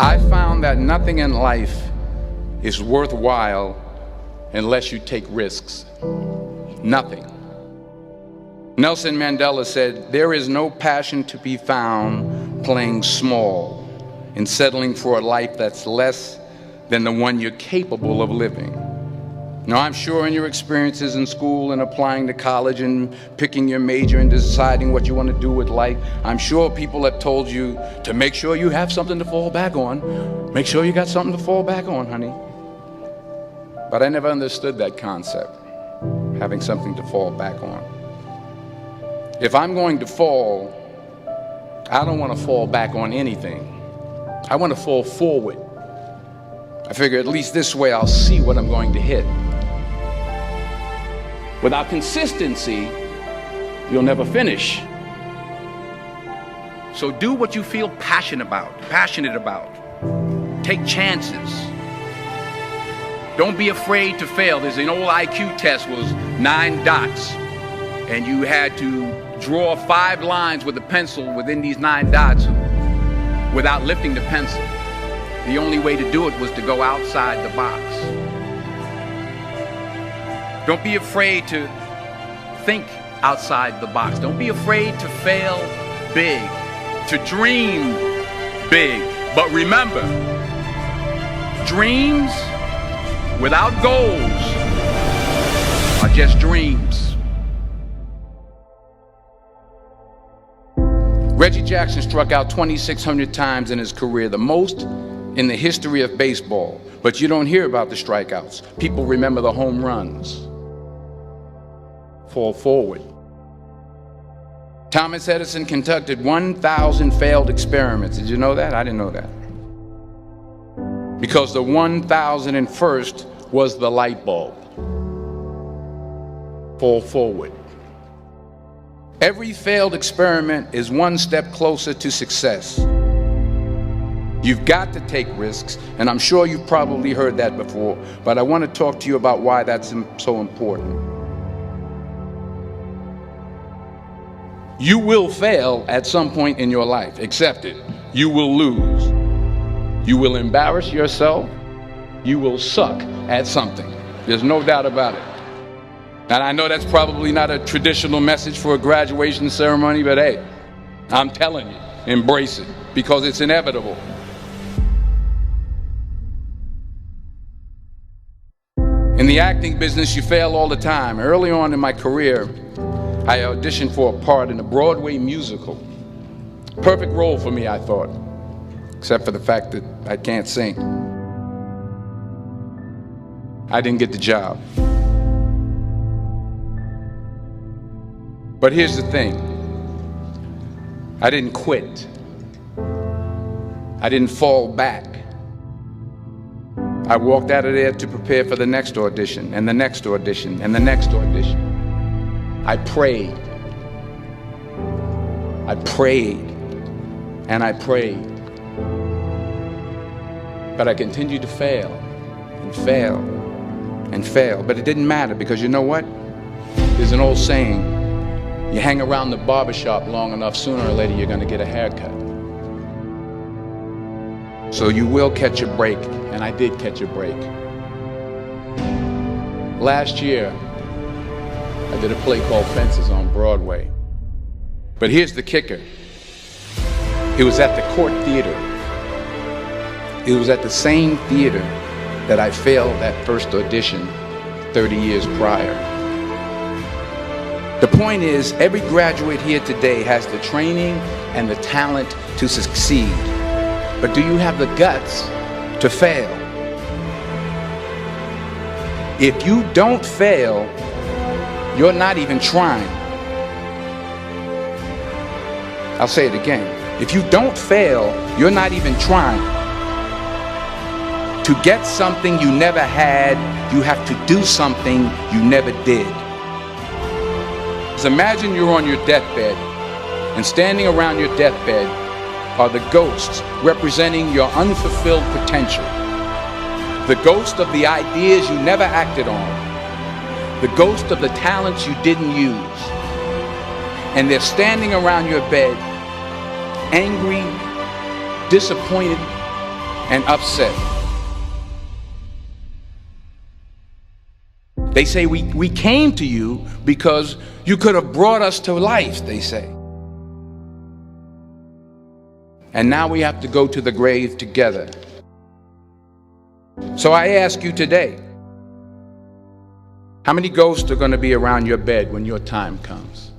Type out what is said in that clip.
I found that nothing in life is worthwhile unless you take risks. Nothing. Nelson Mandela said, "There is no passion to be found playing small and settling for a life that's less than the one you're capable of living." Now, I'm sure in your experiences in school and applying to college and picking your major and deciding what you want to do with life, I'm sure people have told you to make sure you have something to fall back on. Make sure you got something to fall back on, honey. But I never understood that concept, having something to fall back on. If I'm going to fall, I don't want to fall back on anything. I want to fall forward. I figure at least this way I'll see what I'm going to hit. Without consistency, you'll never finish. So do what you feel passionate about. Take chances. Don't be afraid to fail. There's an old IQ test, was 9 dots, and you had to draw 5 lines with a pencil within these 9 dots without lifting the pencil. The only way to do it was to go outside the box. Don't be afraid to think outside the box. Don't be afraid to fail big, to dream big. But remember, dreams without goals are just dreams. Reggie Jackson struck out 2,600 times in his career, the most in the history of baseball. But you don't hear about the strikeouts. People remember the home runs. Fall forward. Thomas Edison conducted 1,000 failed experiments. Did you know that? I didn't know that. Because the 1,001st was the light bulb. Fall forward. Every failed experiment is one step closer to success. You've got to take risks, and I'm sure you've probably heard that before, but I want to talk to you about why that's so important. You will fail at some point in your life. Accept it. You will lose. You will embarrass yourself. You will suck at something. There's no doubt about it. And I know that's probably not a traditional message for a graduation ceremony, but hey, I'm telling you, embrace it, because it's inevitable. In the acting business, you fail all the time. Early on in my career, I auditioned for a part in a Broadway musical. Perfect role for me, I thought, except for the fact that I can't sing. I didn't get the job. But here's the thing. I didn't quit. I didn't fall back. I walked out of there to prepare for the next audition, and the next audition, and the next audition. I prayed. I prayed. And I prayed. But I continued to fail, and fail, and fail. But it didn't matter, because you know what? There's an old saying, you hang around the barbershop long enough, sooner or later you're going to get a haircut. So you will catch a break, and I did catch a break. Last year, I did a play called Fences on Broadway. But here's the kicker. It was at the Court Theater. It was at the same theater that I failed that first audition 30 years prior. The point is, every graduate here today has the training and the talent to succeed. But do you have the guts to fail? If you don't fail, you're not even trying. I'll say it again. If you don't fail, you're not even trying. To get something you never had, you have to do something you never did. So imagine you're on your deathbed, and standing around your deathbed are the ghosts representing your unfulfilled potential. The ghost of the ideas you never acted on. The ghost of the talents you didn't use. And they're standing around your bed, angry, disappointed, and upset. They say we came to you because you could have brought us to life, they say. And now we have to go to the grave together. So I ask you today, how many ghosts are going to be around your bed when your time comes?